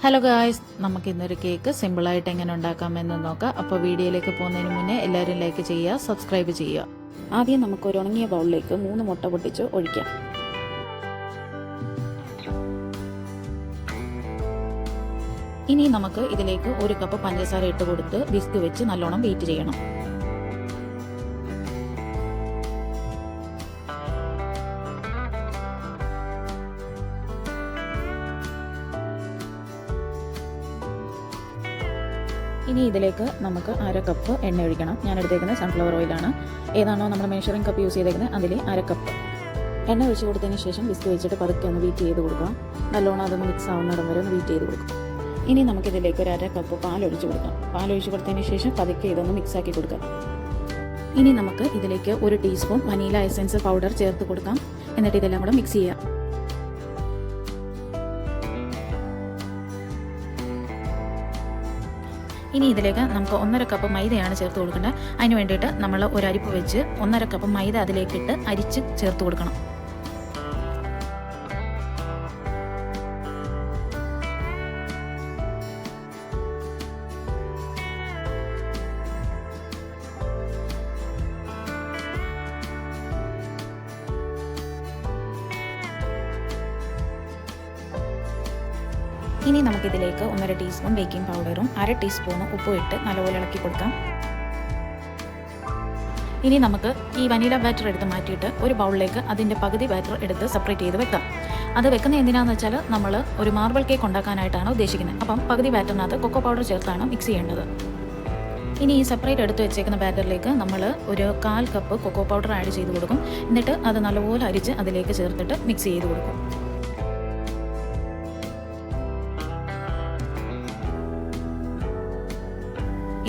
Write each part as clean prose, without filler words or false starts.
Hello guys, നമുക്ക് ഇന്നൊരു cake സിമ്പിളായിട്ട് എങ്ങനെ ഉണ്ടാക്കാമെന്ന് നോക്കാം. അപ്പോൾ വീഡിയോയിലേക്ക് പോകുന്നതിന് മുന്നേ എല്ലാവരും ലൈക്ക് ചെയ്യുക, സബ്സ്ക്രൈബ് ചെയ്യുക. ആദ്യം നമുക്ക് ഒരു ഉണങ്ങിയ ബൗളിലേക്ക് 3 മുട്ട പൊട്ടിച്ച് ഒഴിക്കാം. ഇനി നമുക്ക് ഇതിലേക്ക് 1 കപ്പ് പഞ്ചസാര ഇട്ട് കൊടുത്ത് വിസ്ക് വെച്ച് നല്ലോണം ബീറ്റ് ചെയ്യണം. ഇനി ഇതിലേക്ക് നമുക്ക് 1/2 കപ്പ് എണ്ണ ഒഴിക്കണം. ഞാൻ എടുത്തേക്കുന്നത് സൺഫ്ലവർ ഓയിലാണ്. ഏതാണോ നമ്മൾ മെഷറിംഗ് കപ്പ് യൂസ് ചെയ്തേക്കുന്നത് അതിൽ 1/2 കപ്പ് എണ്ണ ഒഴിച്ച് കൊടുത്തതിന് ശേഷം വിസ്ക് വെച്ചിട്ട് പതുക്കെ ഒന്ന് ബീറ്റ് ചെയ്ത് കൊടുക്കാം. നല്ലോണം അതൊന്ന് മിക്സ് ആവുന്നിടം വരെ ഒന്ന് ബീറ്റ് ചെയ്ത് കൊടുക്കും. ഇനി നമുക്കിതിലേക്ക് ഒരു 1/2 കപ്പ് പാൽ ഒഴിച്ച് കൊടുക്കാം. പാൽ ഒഴിച്ച് കൊടുത്തതിന് ശേഷം പതുക്കെ ഇതൊന്ന് മിക്സ് ആക്കി കൊടുക്കാം. ഇനി നമുക്ക് ഇതിലേക്ക് 1 ടീസ്പൂൺ വനീല എസൻസ് പൗഡർ ചേർത്ത് കൊടുക്കാം. എന്നിട്ട് ഇതെല്ലാം കൂടെ മിക്സ് ചെയ്യാം. ഇനി ഇതിലേക്ക് നമുക്ക് 1/2 കപ്പ് മൈദയാണ് ചേർത്ത് കൊടുക്കേണ്ടത്. അതിന് വേണ്ടിയിട്ട് നമ്മൾ ഒരു അരിപ്പ് വെച്ച് 1/2 കപ്പ് മൈദ അതിലേക്കിട്ട് അരിച്ച് ചേർത്ത് കൊടുക്കണം. ഇനി നമുക്കിതിലേക്ക് 1/2 ടീസ്പൂൺ ബേക്കിംഗ് പൗഡറും 1/2 ടീസ്പൂൺ ഉപ്പും ഇട്ട് നല്ലപോലെ ഇളക്കി കൊടുക്കാം. ഇനി നമുക്ക് ഈ വനീല ബാറ്റർ എടുത്ത് മാറ്റിയിട്ട് ഒരു ബൗളിലേക്ക് അതിൻ്റെ പകുതി ബാറ്റർ എടുത്ത് സെപ്പറേറ്റ് ചെയ്ത് വെക്കാം. അത് വെക്കുന്നത് എന്തിനാണെന്ന് വെച്ചാൽ നമ്മൾ ഒരു മാർബിൾ കേക്ക് ഉണ്ടാക്കാനായിട്ടാണ് ഉദ്ദേശിക്കുന്നത്. അപ്പം പകുതി ബാറ്ററിനകത്ത് കൊക്കോ പൗഡർ ചേർത്താണ് മിക്സ് ചെയ്യേണ്ടത്. ഇനി ഈ സെപ്പറേറ്റ് എടുത്ത് വെച്ചേക്കുന്ന ബാറ്ററിലേക്ക് നമ്മൾ ഒരു 1/4 കപ്പ് കൊക്കോ പൗഡർ ആഡ് ചെയ്ത് കൊടുക്കും. എന്നിട്ട് അത് നല്ലപോലെ അരിച്ച് അതിലേക്ക് ചേർത്തിട്ട് മിക്സ് ചെയ്ത് കൊടുക്കും.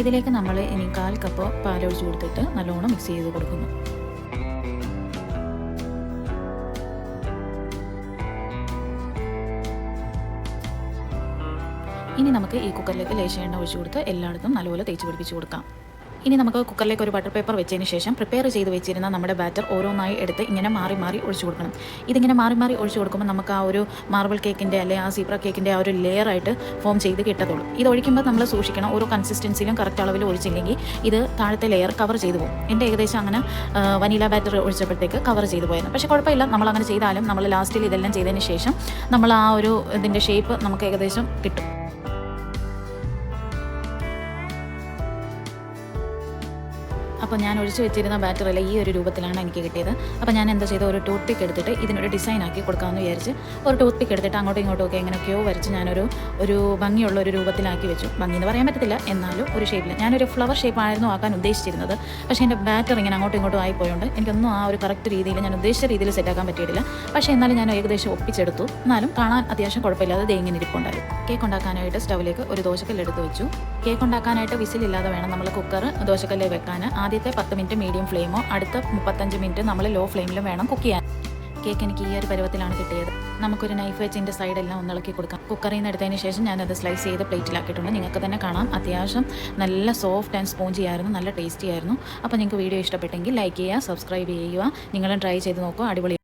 ഇതിലേക്ക് നമ്മൾ ഇനി 1/4 കപ്പ് പാലൊഴിച്ച് കൊടുത്തിട്ട് നല്ലോണം മിക്സ് ചെയ്ത് കൊടുക്കുന്നു. ഇനി നമുക്ക് ഈ കുക്കറിലേക്ക് ലേശം എണ്ണ ഒഴിച്ച് കൊടുത്ത് എല്ലായിടത്തും നല്ലപോലെ തേച്ച് പിടിപ്പിച്ച് കൊടുക്കാം. ഇനി നമുക്ക് കുക്കറിലേക്ക് ഒരു ബട്ടർ പേപ്പർ വെച്ചതിന് ശേഷം പ്രിപ്പയർ ചെയ്ത് വെച്ചിരുന്ന നമ്മുടെ ബാറ്റർ ഓരോന്നായി എടുത്ത് ഇങ്ങനെ മാറി മാറി ഒഴിച്ചു കൊടുക്കണം. ഇതിങ്ങനെ മാറി മാറി ഒഴിച്ചു കൊടുക്കുമ്പോൾ നമുക്ക് ആ ഒരു മാർബിൾ കേക്കിൻ്റെ അല്ലെങ്കിൽ ആ സീബ്ര കേക്കിൻ്റെ ആ ഒരു ലെയറായിട്ട് ഫോം ചെയ്ത് കിട്ടത്തുള്ളൂ. ഇത് ഒഴിക്കുമ്പോൾ നമ്മൾ സൂക്ഷിക്കണം, ഓരോ കൺസിസ്റ്റൻസിയിലും കറക്റ്റ് അളവിൽ ഒഴിച്ചില്ലെങ്കിൽ ഇത് താഴത്തെ ലെയർ കവർ ചെയ്തു പോകും. എൻ്റെ ഏകദേശം അങ്ങനെ വനീല ബാറ്റർ ഒഴിച്ചപ്പോഴത്തേക്ക് കവർ ചെയ്തു പോയിരുന്നു. പക്ഷേ കുഴപ്പമില്ല, നമ്മളങ്ങനെ ചെയ്താലും നമ്മൾ ലാസ്റ്റിൽ ഇതെല്ലാം ചെയ്തതിന് ശേഷം നമ്മൾ ആ ഒരു ഇതിൻ്റെ ഷേപ്പ് നമുക്ക് ഏകദേശം കിട്ടും. അപ്പോൾ ഞാൻ ഒഴിച്ച് വെച്ചിരുന്ന ബാറ്ററിൽ ഈ ഒരു രൂപത്തിലാണ് എനിക്ക് കിട്ടിയത്. അപ്പോൾ ഞാൻ എന്താ ചെയ്തത്, ഒരു ടൂത്ത് പിക്ക് എടുത്തിട്ട് ഇതിനൊരു ഡിസൈൻ ആക്കി കൊടുക്കാമെന്ന് വിചാരിച്ച് ഒരു ടൂത്ത് പിക്ക് എടുത്തിട്ട് അങ്ങോട്ടും ഇങ്ങോട്ടും ഒക്കെ എങ്ങനെയൊക്കെയോ വരച്ച് ഞാനൊരു ഭംഗിയുള്ള ഒരു രൂപത്തിലാക്കി വെച്ചു. ഭംഗി എന്ന് പറയാൻ പറ്റത്തില്ല, എന്നാലും ഒരു ഷേപ്പിൽ ഞാനൊരു ഫ്ലവർ ഷേപ്പായിരുന്നു ആക്കാൻ ഉദ്ദേശിച്ചിരുന്നത്. പക്ഷേ എൻ്റെ ബാറ്റർ ഇങ്ങനെ അങ്ങോട്ടും ഇങ്ങോട്ടും ആയിപ്പോയുണ്ട് എനിക്കൊന്നും ആ ഒരു കറക്റ്റ് രീതിയിൽ ഞാൻ ഉദ്ദേശിച്ച രീതിയിൽ സെറ്റാക്കാൻ പറ്റിയിട്ടില്ല. പക്ഷേ എന്നാലും ഞാൻ ഏകദേശം ഒപ്പിച്ചെടുത്തു. എന്നാലും കാണാൻ അത്യാവശ്യം കുഴപ്പമില്ലാതെ ദേ ഇങ്ങനെ ഇരിപ്പുണ്ടായിരുന്നു. കേക്ക് ഉണ്ടാക്കാനായിട്ട് സ്റ്റൗവിലേക്ക് ഒരു ദോശക്കല്ല് എടുത്ത് വെച്ചു. കേക്ക് ഉണ്ടാക്കാനായിട്ട് വിസിലില്ലാതെ വേണം നമ്മൾ കുക്കർ ദോശക്കല്ലിൽ വെക്കാൻ. ആദ്യത്തെ 10 മിനിറ്റ് മീഡിയം ഫ്ലെയിമോ അടുത്ത 35 മിനിറ്റ് നമ്മൾ ലോ ഫ്ലെയിമിലും വേണം കുക്ക് ചെയ്യാൻ. കേക്ക് എനിക്ക് ഈ ഒരു പരുവത്തിലാണ് കിട്ടിയത്. നമുക്കൊരു നൈഫ് വെച്ച് ഇതിൻ്റെ സൈഡെല്ലാം ഒന്ന് ഇളക്കി കൊടുക്കാം. കുക്കറിൽ നിന്ന് എടുത്തതിന് ശേഷം ഞാനത് സ്ലൈസ് ചെയ്ത് പ്ലേറ്റിലാക്കിയിട്ടുണ്ട്. നിങ്ങൾക്ക് തന്നെ കാണാം, അത്യാവശ്യം നല്ല സോഫ്റ്റ് ആൻഡ് സ്പോഞ്ചി ആയിരുന്നു, നല്ല ടേസ്റ്റി ആയിരുന്നു. അപ്പോൾ നിങ്ങൾക്ക് വീഡിയോ ഇഷ്ടപ്പെട്ടെങ്കിൽ ലൈക്ക് ചെയ്യുക, സബ്സ്ക്രൈബ് ചെയ്യുക. നിങ്ങളും ട്രൈ ചെയ്ത് നോക്കുക, അടിപൊളി.